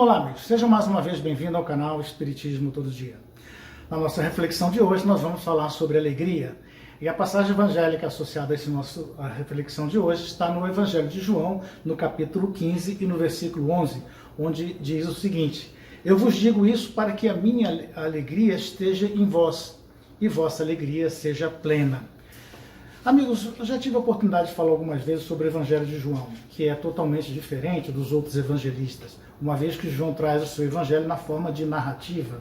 Olá, amigos. Sejam mais uma vez bem-vindos ao canal Espiritismo Todo Dia. Na nossa reflexão de hoje, nós vamos falar sobre alegria. E a passagem evangélica associada à reflexão de hoje está no Evangelho de João, no capítulo 15 e no versículo 11, onde diz o seguinte: Eu vos digo isso para que a minha alegria esteja em vós e vossa alegria seja plena. Amigos, eu já tive a oportunidade de falar algumas vezes sobre o Evangelho de João, que é totalmente diferente dos outros evangelistas, uma vez que João traz o seu Evangelho na forma de narrativa,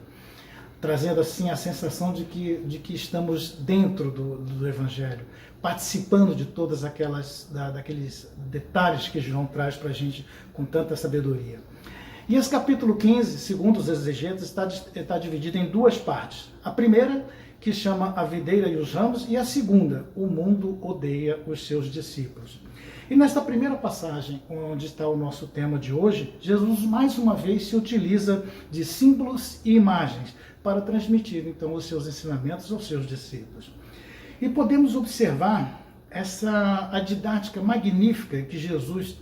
trazendo assim a sensação de que estamos dentro do Evangelho, participando de todas daqueles detalhes que João traz para a gente com tanta sabedoria. E esse capítulo 15, segundo os exegetas, está dividido em duas partes. A primeira, que chama A Videira e os Ramos, e a segunda, O Mundo Odeia os Seus Discípulos. E nesta primeira passagem, onde está o nosso tema de hoje, Jesus mais uma vez se utiliza de símbolos e imagens para transmitir então os seus ensinamentos aos seus discípulos. E podemos observar a didática magnífica de Jesus,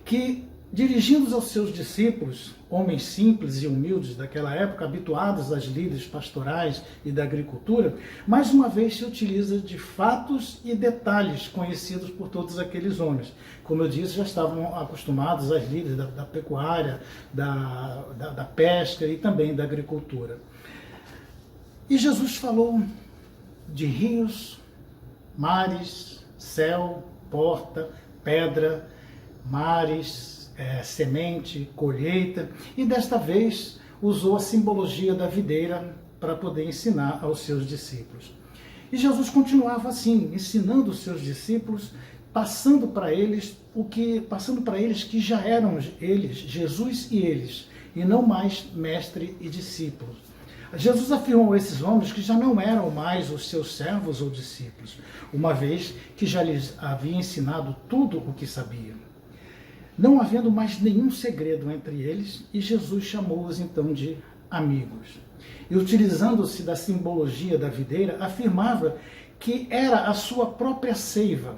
que dirigindo-os aos seus discípulos, homens simples e humildes daquela época, habituados às lides pastorais e da agricultura, mais uma vez se utiliza de fatos e detalhes conhecidos por todos aqueles homens. Como eu disse, já estavam acostumados às lides da pecuária, da pesca e também da agricultura. E Jesus falou de rios, mares, céu, porta, pedra, mares, semente, colheita, e desta vez usou a simbologia da videira para poder ensinar aos seus discípulos. E Jesus continuava assim, ensinando os seus discípulos, passando para eles que já eram eles, Jesus e eles, e não mais mestre e discípulo. Jesus afirmou a esses homens que já não eram mais os seus servos ou discípulos, uma vez que já lhes havia ensinado tudo o que sabiam. Não havendo mais nenhum segredo entre eles, e Jesus chamou-os então de amigos. E utilizando-se da simbologia da videira, afirmava que era a sua própria seiva,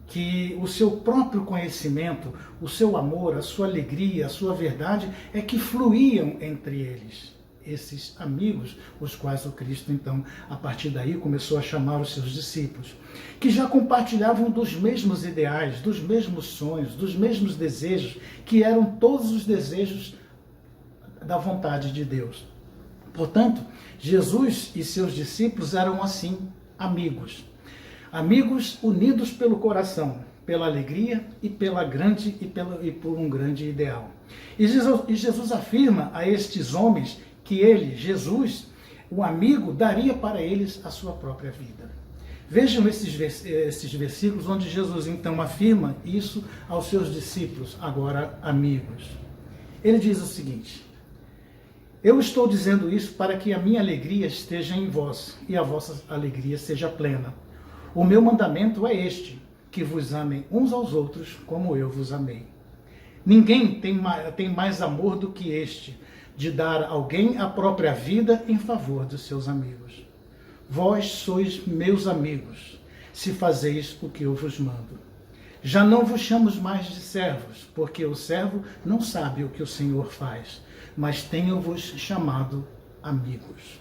que o seu próprio conhecimento, o seu amor, a sua alegria, a sua verdade é que fluíam entre eles. Esses amigos, os quais o Cristo, então, a partir daí, começou a chamar os seus discípulos, que já compartilhavam dos mesmos ideais, dos mesmos sonhos, dos mesmos desejos, que eram todos os desejos da vontade de Deus. Portanto, Jesus e seus discípulos eram, assim, amigos. Amigos unidos pelo coração, pela alegria e por um grande ideal. E Jesus afirma a estes homens que ele, Jesus, o amigo, daria para eles a sua própria vida. Vejam esses versículos onde Jesus então afirma isso aos seus discípulos, agora amigos. Ele diz o seguinte: Eu estou dizendo isso para que a minha alegria esteja em vós e a vossa alegria seja plena. O meu mandamento é este, que vos amem uns aos outros como eu vos amei. Ninguém tem mais amor do que este, de dar a alguém a própria vida em favor dos seus amigos. Vós sois meus amigos, se fazeis o que eu vos mando. Já não vos chamo mais de servos, porque o servo não sabe o que o Senhor faz, mas tenho-vos chamado amigos,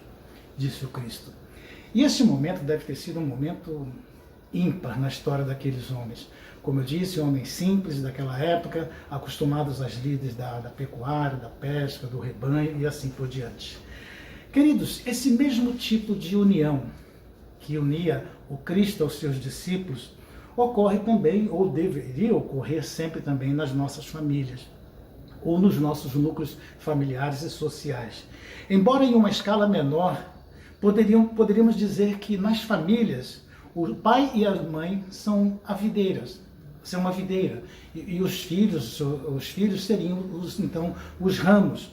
disse o Cristo. E esse momento deve ter sido um momento ímpar na história daqueles homens. Como eu disse, homens simples daquela época, acostumados às lides da pecuária, da pesca, do rebanho e assim por diante. Queridos, esse mesmo tipo de união que unia o Cristo aos seus discípulos ocorre também, ou deveria ocorrer sempre também nas nossas famílias, ou nos nossos núcleos familiares e sociais. Embora em uma escala menor, poderíamos dizer que nas famílias o pai e a mãe são a uma videira, e os filhos seriam os ramos,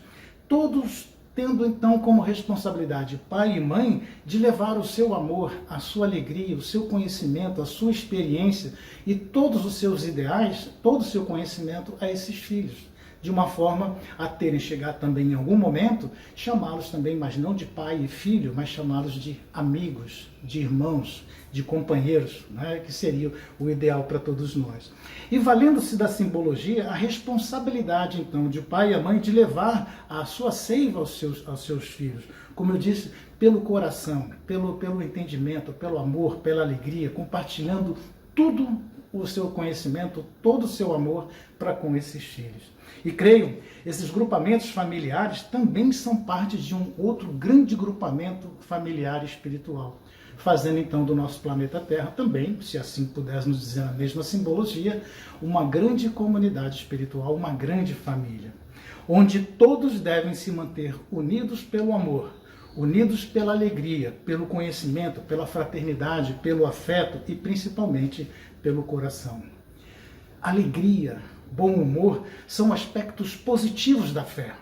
todos tendo então como responsabilidade pai e mãe de levar o seu amor, a sua alegria, o seu conhecimento, a sua experiência e todos os seus ideais, todo o seu conhecimento a esses filhos, de uma forma a terem chegado também em algum momento, chamá-los também, mas não de pai e filho, mas chamá-los de amigos, de irmãos, de companheiros, né, que seria o ideal para todos nós. E valendo-se da simbologia, a responsabilidade então de pai e a mãe de levar a sua seiva aos seus filhos, como eu disse, pelo coração, pelo entendimento, pelo amor, pela alegria, compartilhando tudo o seu conhecimento, todo o seu amor para com esses filhos. E creio, esses grupamentos familiares também são parte de um outro grande grupamento familiar e espiritual, fazendo então do nosso planeta Terra também, se assim pudermos dizer na mesma simbologia, uma grande comunidade espiritual, uma grande família, onde todos devem se manter unidos pelo amor, unidos pela alegria, pelo conhecimento, pela fraternidade, pelo afeto e principalmente pelo coração. Alegria, bom humor são aspectos positivos da fé,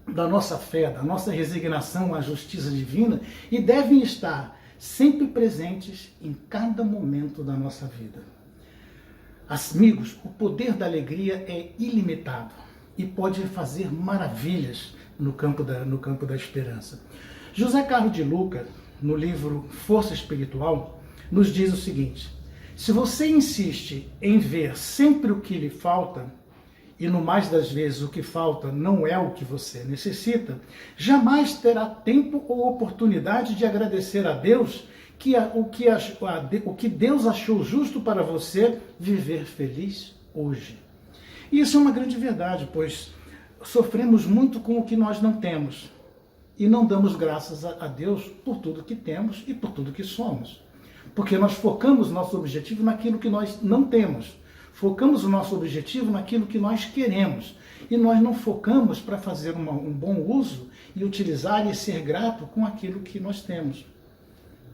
da nossa resignação à justiça divina, e devem estar sempre presentes em cada momento da nossa vida. Amigos, o poder da alegria é ilimitado e pode fazer maravilhas no campo da esperança. José Carlos de Luca, no livro Força Espiritual, nos diz o seguinte: se você insiste em ver sempre o que lhe falta, e no mais das vezes o que falta não é o que você necessita, jamais terá tempo ou oportunidade de agradecer a Deus o que Deus achou justo para você viver feliz hoje. E isso é uma grande verdade, pois sofremos muito com o que nós não temos e não damos graças a Deus por tudo que temos e por tudo que somos. Porque nós focamos nosso objetivo naquilo que nós não temos. Focamos o nosso objetivo naquilo que nós queremos. E nós não focamos para fazer um bom uso e utilizar e ser grato com aquilo que nós temos.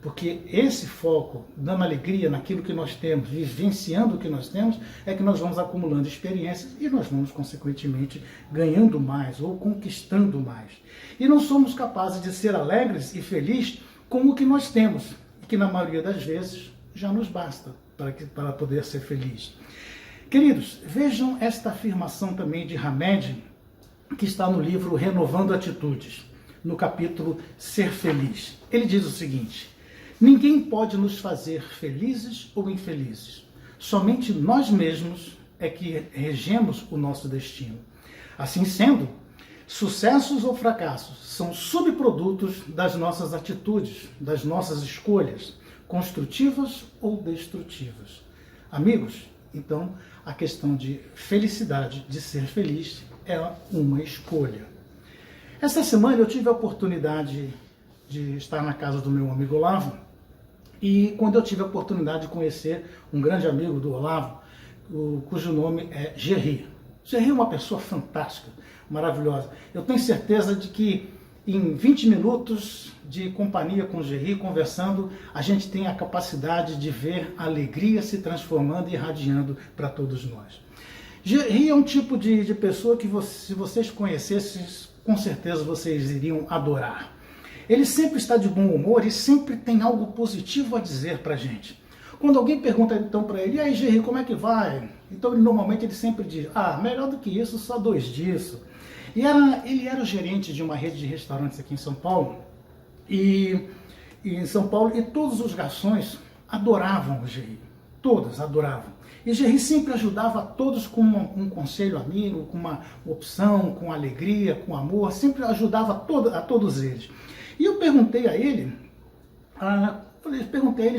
Porque esse foco, dando alegria naquilo que nós temos, vivenciando o que nós temos, é que nós vamos acumulando experiências e nós vamos, consequentemente, ganhando mais ou conquistando mais. E não somos capazes de ser alegres e felizes com o que nós temos, que na maioria das vezes já nos basta para poder ser feliz. Queridos, vejam esta afirmação também de Hamed, que está no livro Renovando Atitudes, no capítulo Ser Feliz. Ele diz o seguinte: ninguém pode nos fazer felizes ou infelizes. Somente nós mesmos é que regemos o nosso destino. Assim sendo, sucessos ou fracassos são subprodutos das nossas atitudes, das nossas escolhas, construtivas ou destrutivas. Amigos, então a questão de felicidade, de ser feliz, é uma escolha. Essa semana eu tive a oportunidade de estar na casa do meu amigo Olavo, e quando eu tive a oportunidade de conhecer um grande amigo do Olavo, cujo nome é Gerry. Gerry é uma pessoa fantástica, maravilhosa. Eu tenho certeza de que em 20 minutos de companhia com o Gerry, conversando, a gente tem a capacidade de ver a alegria se transformando e irradiando para todos nós. Gerry é um tipo de pessoa que, se vocês conhecessem, com certeza vocês iriam adorar. Ele sempre está de bom humor e sempre tem algo positivo a dizer para a gente. Quando alguém pergunta então para ele: e aí, Gerry, como é que vai? Então, normalmente ele sempre diz: melhor do que isso, só 2 disso. E ele era o gerente de uma rede de restaurantes aqui em São Paulo, e todos os garçons adoravam o Gerry, todos adoravam. E Gerry sempre ajudava a todos com um conselho amigo, com uma opção, com alegria, com amor, sempre ajudava a todos eles. E eu perguntei a ele,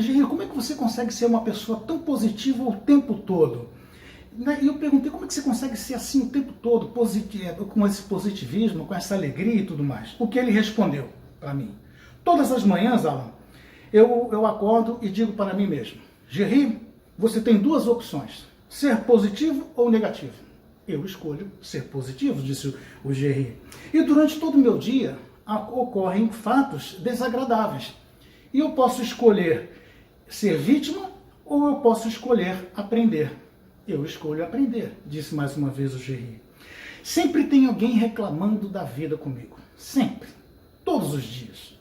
Gerry, como é que você consegue ser uma pessoa tão positiva o tempo todo? E eu perguntei, como é que você consegue ser assim o tempo todo, com esse positivismo, com essa alegria e tudo mais? O que ele respondeu para mim: todas as manhãs, Alan, eu acordo e digo para mim mesmo: Gerry, você tem 2 opções, ser positivo ou negativo. Eu escolho ser positivo, disse o Gerry. E durante todo o meu dia ocorrem fatos desagradáveis. E eu posso escolher ser vítima ou eu posso escolher aprender. Eu escolho aprender, disse mais uma vez o Gerry. Sempre tem alguém reclamando da vida comigo. Sempre. Todos os dias.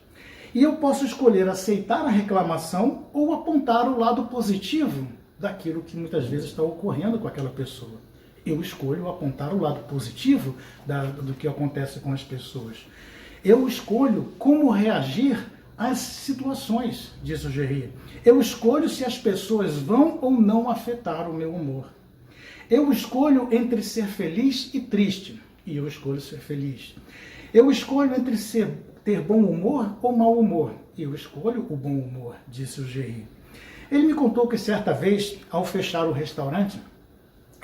E eu posso escolher aceitar a reclamação ou apontar o lado positivo daquilo que muitas vezes está ocorrendo com aquela pessoa. Eu escolho apontar o lado positivo do que acontece com as pessoas. Eu escolho como reagir às situações, diz o Gerry. Eu escolho se as pessoas vão ou não afetar o meu humor. Eu escolho entre ser feliz e triste, e eu escolho ser feliz. Eu escolho entre ter bom humor ou mau humor, e eu escolho o bom humor, disse o Gerry. Ele me contou que certa vez, ao fechar o restaurante,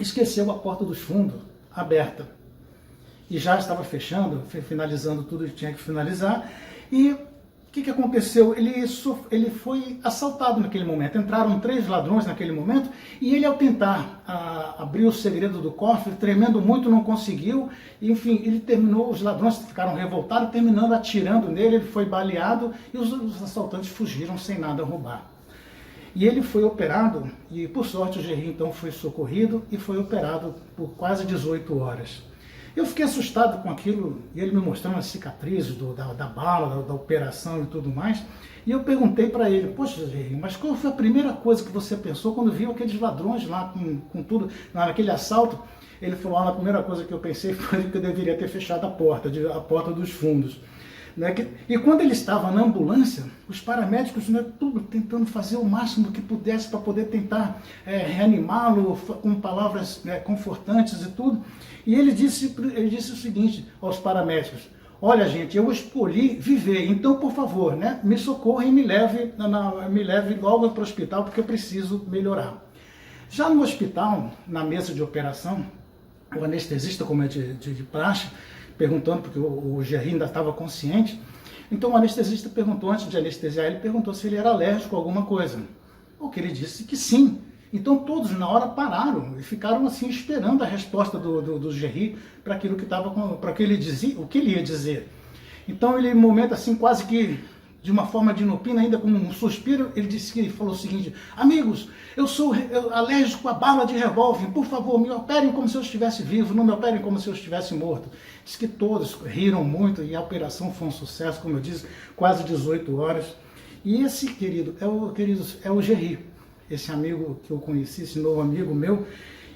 esqueceu a porta dos fundos aberta. E já estava fechando, finalizando tudo que tinha que finalizar. E o que aconteceu? Ele foi assaltado naquele momento. Entraram 3 ladrões naquele momento e ele, ao tentar abrir o segredo do cofre, tremendo muito, não conseguiu. E, enfim, ele terminou, os ladrões ficaram revoltados, terminando atirando nele, ele foi baleado e os assaltantes fugiram sem nada roubar. E ele foi operado, e por sorte o Gerry então foi socorrido e foi operado por quase 18 horas. Eu fiquei assustado com aquilo, e ele me mostrando as cicatrizes da bala, da operação e tudo mais. E eu perguntei para ele, poxa, Gerry, mas qual foi a primeira coisa que você pensou quando viu aqueles ladrões lá com tudo, naquele assalto? Ele falou, a primeira coisa que eu pensei foi que eu deveria ter fechado a porta dos fundos. E quando ele estava na ambulância, os paramédicos, tudo tentando fazer o máximo que pudesse para poder tentar reanimá-lo com palavras confortantes e tudo. E ele disse o seguinte aos paramédicos, olha gente, eu escolhi viver, então por favor, me socorra e me leve logo para o hospital porque eu preciso melhorar. Já no hospital, na mesa de operação, o anestesista, como é de praxe, perguntando, porque o Gerry ainda estava consciente, então o anestesista perguntou, antes de anestesiar ele, perguntou se ele era alérgico a alguma coisa. O que ele disse que sim. Então todos na hora pararam e ficaram assim esperando a resposta do Gerry para aquilo que estava, para que ele dizia, o que ele ia dizer. Então ele, em um momento assim, quase que de uma forma de inopina, ainda com um suspiro, ele falou o seguinte, amigos, eu sou alérgico a bala de revólver, por favor, me operem como se eu estivesse vivo, não me operem como se eu estivesse morto. Diz que todos riram muito e a operação foi um sucesso, como eu disse, quase 18 horas. E esse querido é o Gerry, esse amigo que eu conheci, esse novo amigo meu,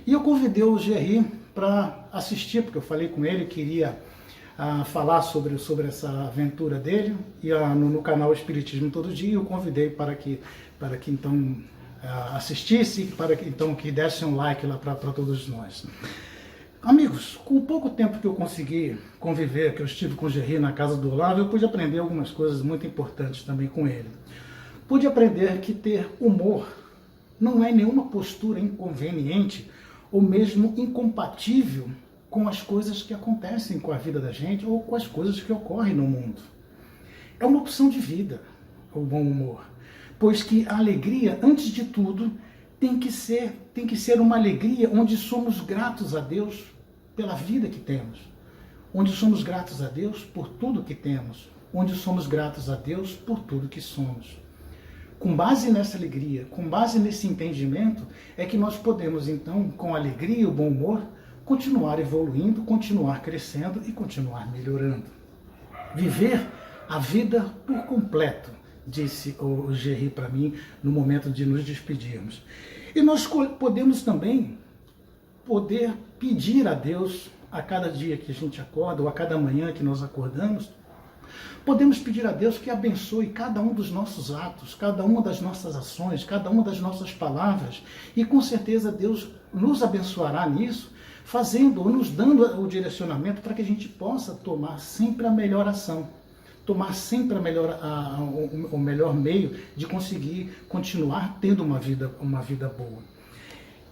e eu convidei o Gerry para assistir, porque eu falei com ele, queria falar sobre essa aventura dele, e no canal Espiritismo Todo Dia eu convidei para que então assistisse, para que então que desse um like lá para todos nós. Amigos, com o pouco tempo que eu consegui conviver, que eu estive com o Gerry na casa do Olavo, eu pude aprender algumas coisas muito importantes também com ele. Pude aprender que ter humor não é nenhuma postura inconveniente ou mesmo incompatível com as coisas que acontecem com a vida da gente ou com as coisas que ocorrem no mundo. É uma opção de vida, o bom humor, pois que a alegria, antes de tudo, tem que ser uma alegria onde somos gratos a Deus pela vida que temos, onde somos gratos a Deus por tudo que temos, onde somos gratos a Deus por tudo que somos. Com base nessa alegria, com base nesse entendimento, é que nós podemos, então, com alegria e o bom humor, continuar evoluindo, continuar crescendo e continuar melhorando. Viver a vida por completo, disse o Gerry para mim no momento de nos despedirmos. E nós podemos também pedir a Deus a cada dia que a gente acorda, ou a cada manhã que nós acordamos, podemos pedir a Deus que abençoe cada um dos nossos atos, cada uma das nossas ações, cada uma das nossas palavras, e com certeza Deus nos abençoará nisso, fazendo ou nos dando o direcionamento para que a gente possa tomar sempre a melhor ação, tomar sempre o melhor meio de conseguir continuar tendo uma vida boa.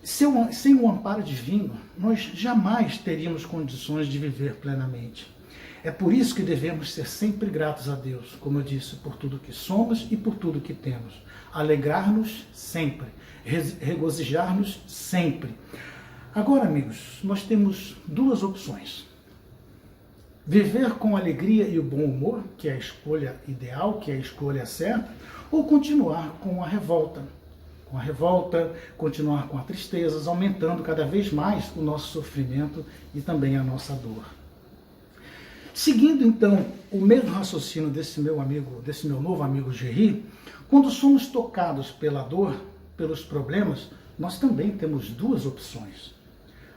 Sem o amparo divino, nós jamais teríamos condições de viver plenamente. É por isso que devemos ser sempre gratos a Deus, como eu disse, por tudo que somos e por tudo que temos. Alegrar-nos sempre, regozijar-nos sempre. Agora, amigos, nós temos duas opções. Viver com alegria e o bom humor, que é a escolha ideal, que é a escolha certa, ou continuar com a revolta. Continuar com a tristeza, aumentando cada vez mais o nosso sofrimento e também a nossa dor. Seguindo, então, o mesmo raciocínio desse meu novo amigo Gerry, quando somos tocados pela dor, pelos problemas, nós também temos duas opções.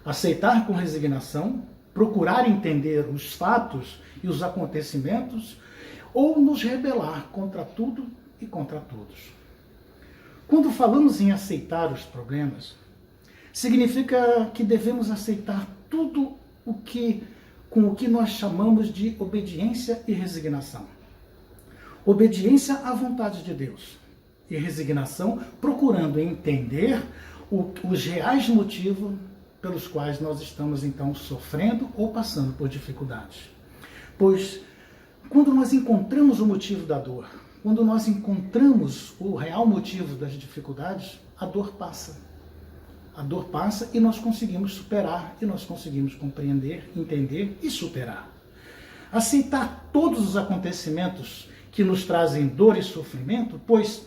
Aceitar com resignação, procurar entender os fatos e os acontecimentos, ou nos rebelar contra tudo e contra todos. Quando falamos em aceitar os problemas, significa que devemos aceitar tudo com o que nós chamamos de obediência e resignação. Obediência à vontade de Deus e resignação procurando entender os reais motivos pelos quais nós estamos então sofrendo ou passando por dificuldades. Pois quando nós encontramos o motivo da dor, quando nós encontramos o real motivo das dificuldades, a dor passa. A dor passa e nós conseguimos superar, e nós conseguimos compreender, entender e superar. Aceitar todos os acontecimentos que nos trazem dor e sofrimento, pois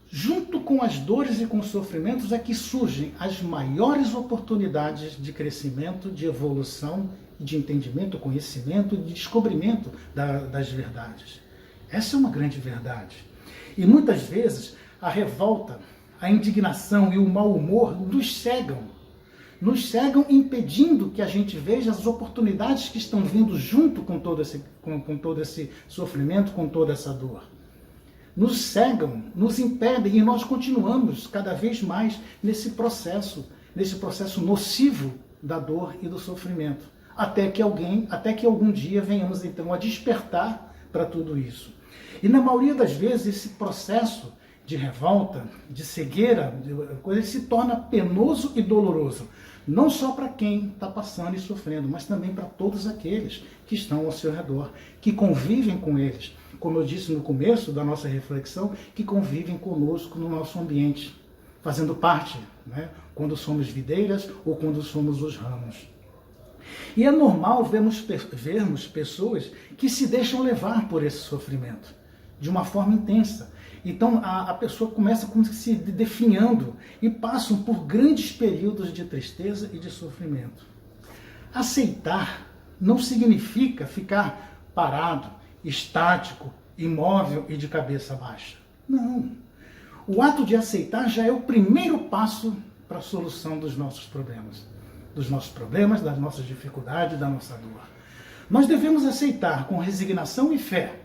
junto com as dores e com os sofrimentos é que surgem as maiores oportunidades de crescimento, de evolução, de entendimento, conhecimento e de descobrimento das verdades. Essa é uma grande verdade. E muitas vezes a revolta, a indignação e o mau humor nos cegam impedindo que a gente veja as oportunidades que estão vindo junto com todo esse sofrimento, com toda essa dor. Nos cegam, nos impedem e nós continuamos cada vez mais nesse processo nocivo da dor e do sofrimento, até que algum dia venhamos então a despertar para tudo isso. E na maioria das vezes esse processo de revolta, de cegueira, ele se torna penoso e doloroso, não só para quem está passando e sofrendo, mas também para todos aqueles que estão ao seu redor, que convivem com eles, como eu disse no começo da nossa reflexão, que convivem conosco no nosso ambiente, fazendo parte, né, quando somos videiras ou quando somos os ramos. E é normal vermos pessoas que se deixam levar por esse sofrimento, de uma forma intensa. Então a pessoa começa como se definhando e passam por grandes períodos de tristeza e de sofrimento. Aceitar não significa ficar parado, estático, imóvel e de cabeça baixa. Não. O ato de aceitar já é o primeiro passo para a solução dos nossos problemas. Das nossas dificuldades, da nossa dor. Nós devemos aceitar com resignação e fé,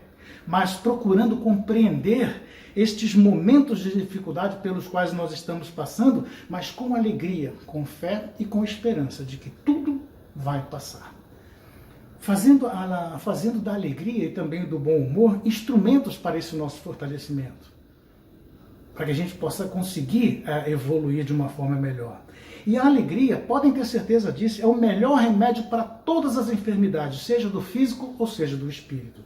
mas procurando compreender estes momentos de dificuldade pelos quais nós estamos passando, mas com alegria, com fé e com esperança de que tudo vai passar. Fazendo da alegria e também do bom humor instrumentos para esse nosso fortalecimento, para que a gente possa conseguir evoluir de uma forma melhor. E a alegria, podem ter certeza disso, é o melhor remédio para todas as enfermidades, seja do físico ou seja do espírito.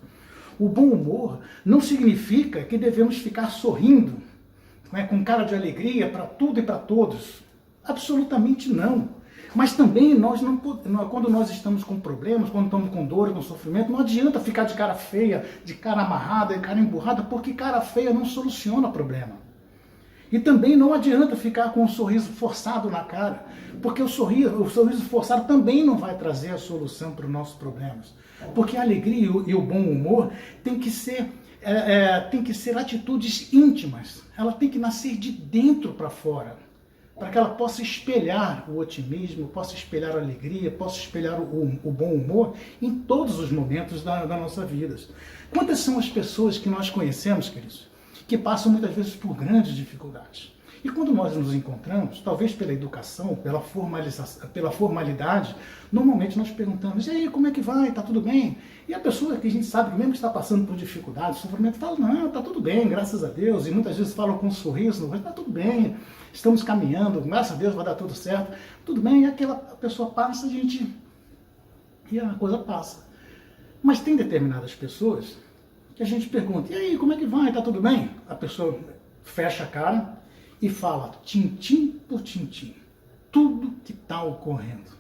O bom humor não significa que devemos ficar sorrindo, com cara de alegria para tudo e para todos. Absolutamente não. Mas também quando nós estamos com problemas, quando estamos com dor, com sofrimento, não adianta ficar de cara feia, de cara amarrada, de cara emburrada, porque cara feia não soluciona o problema. E também não adianta ficar com um sorriso forçado na cara, porque o sorriso forçado também não vai trazer a solução para os nossos problemas. Porque a alegria e o bom humor tem que ser atitudes íntimas, ela tem que nascer de dentro para fora, para que ela possa espelhar o otimismo, possa espelhar a alegria, possa espelhar o bom humor em todos os momentos da nossa vida. Quantas são as pessoas que nós conhecemos, queridos, que passam muitas vezes por grandes dificuldades? E quando nós nos encontramos, talvez pela educação, pela formalidade, normalmente nós perguntamos: e aí, como é que vai? Está tudo bem? E a pessoa que a gente sabe que mesmo está passando por dificuldades, sofrimento, fala: não, está tudo bem, graças a Deus. E muitas vezes falam com um sorriso no rosto: está tudo bem, estamos caminhando, graças a Deus vai dar tudo certo. Tudo bem, e aquela pessoa passa, e a coisa passa. Mas tem determinadas pessoas que a gente pergunta: e aí, como é que vai? Está tudo bem? A pessoa fecha a cara e fala, tintim por tintim, tudo que está ocorrendo.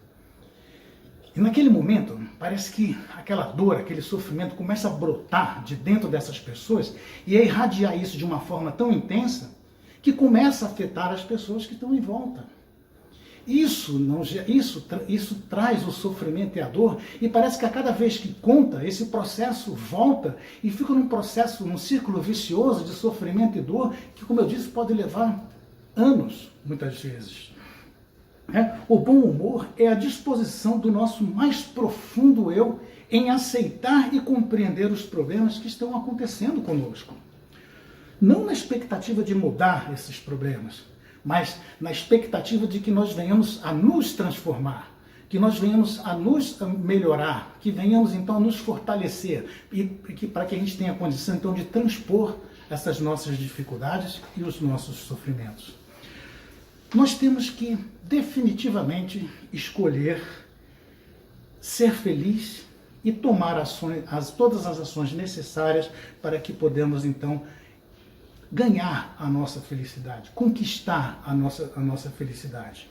E naquele momento, parece que aquela dor, aquele sofrimento começa a brotar de dentro dessas pessoas e a irradiar isso de uma forma tão intensa que começa a afetar as pessoas que estão em volta. Isso traz o sofrimento e a dor, e parece que a cada vez que conta, esse processo volta e fica num círculo vicioso de sofrimento e dor, que, como eu disse, pode levar anos, muitas vezes. né? O bom humor é a disposição do nosso mais profundo eu em aceitar e compreender os problemas que estão acontecendo conosco. Não na expectativa de mudar esses problemas, mas na expectativa de que nós venhamos a nos transformar, que nós venhamos a nos melhorar, que venhamos então a nos fortalecer, e para que a gente tenha condição então de transpor essas nossas dificuldades e os nossos sofrimentos. Nós temos que definitivamente escolher ser feliz e tomar todas as ações necessárias para que podemos então ganhar a nossa felicidade, conquistar a nossa felicidade.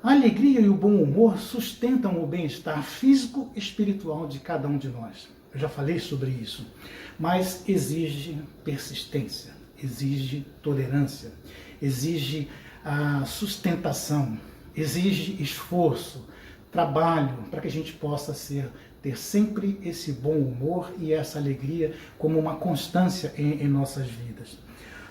A alegria e o bom humor sustentam o bem-estar físico e espiritual de cada um de nós. Eu já falei sobre isso, mas exige persistência, exige tolerância, exige a sustentação, exige esforço, trabalho, para que a gente possa ter sempre esse bom humor e essa alegria como uma constância em nossas vidas.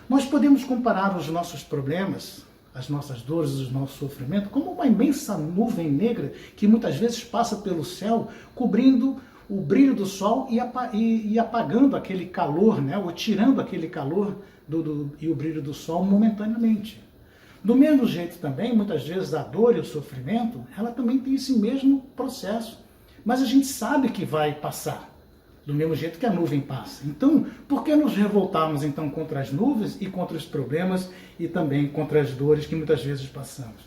Nós podemos comparar os nossos problemas, as nossas dores, os nossos sofrimentos, como uma imensa nuvem negra que muitas vezes passa pelo céu, cobrindo o brilho do sol e apagando aquele calor, né? Ou tirando aquele calor e o brilho do sol momentaneamente. Do mesmo jeito também, muitas vezes a dor e o sofrimento, ela também tem esse mesmo processo. Mas a gente sabe que vai passar, do mesmo jeito que a nuvem passa. Então, por que nos revoltarmos então contra as nuvens e contra os problemas e também contra as dores que muitas vezes passamos?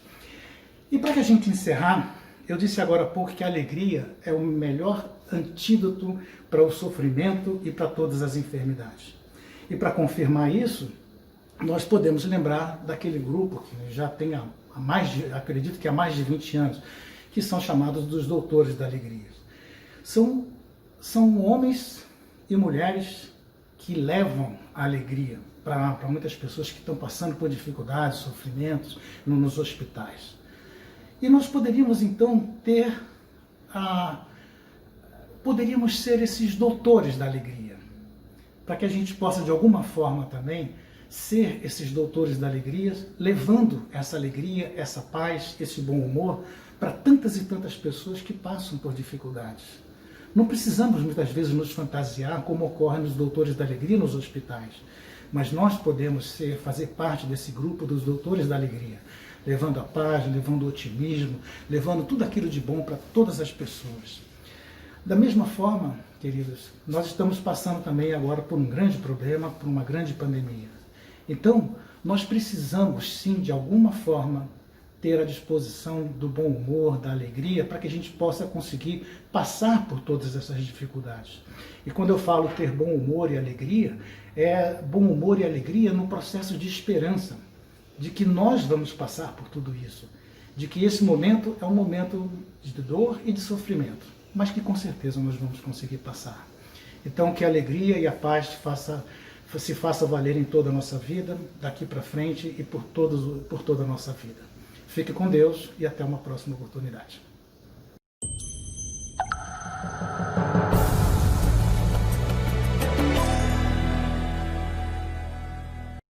E para que a gente encerrar, eu disse agora há pouco que a alegria é o melhor antídoto para o sofrimento e para todas as enfermidades. E para confirmar isso, nós podemos lembrar daquele grupo que já tem acredito que há mais de 20 anos, que são chamados dos doutores da alegria. São homens e mulheres que levam a alegria para muitas pessoas que estão passando por dificuldades, sofrimentos nos hospitais. E nós poderíamos então poderíamos ser esses doutores da alegria, para que a gente possa de alguma forma também ser esses doutores da alegria, levando essa alegria, essa paz, esse bom humor para tantas e tantas pessoas que passam por dificuldades. Não precisamos muitas vezes nos fantasiar como ocorre nos doutores da alegria nos hospitais, mas nós podemos fazer parte desse grupo dos doutores da alegria, levando a paz, levando o otimismo, levando tudo aquilo de bom para todas as pessoas. Da mesma forma, queridos, nós estamos passando também agora por um grande problema, por uma grande pandemia. Então, nós precisamos sim, de alguma forma, ter a disposição do bom humor, da alegria, para que a gente possa conseguir passar por todas essas dificuldades. E quando eu falo ter bom humor e alegria, é bom humor e alegria no processo de esperança, de que nós vamos passar por tudo isso, de que esse momento é um momento de dor e de sofrimento, mas que com certeza nós vamos conseguir passar. Então, que a alegria e a paz se faça valer em toda a nossa vida, daqui para frente e por toda a nossa vida. Fique com Deus e até uma próxima oportunidade.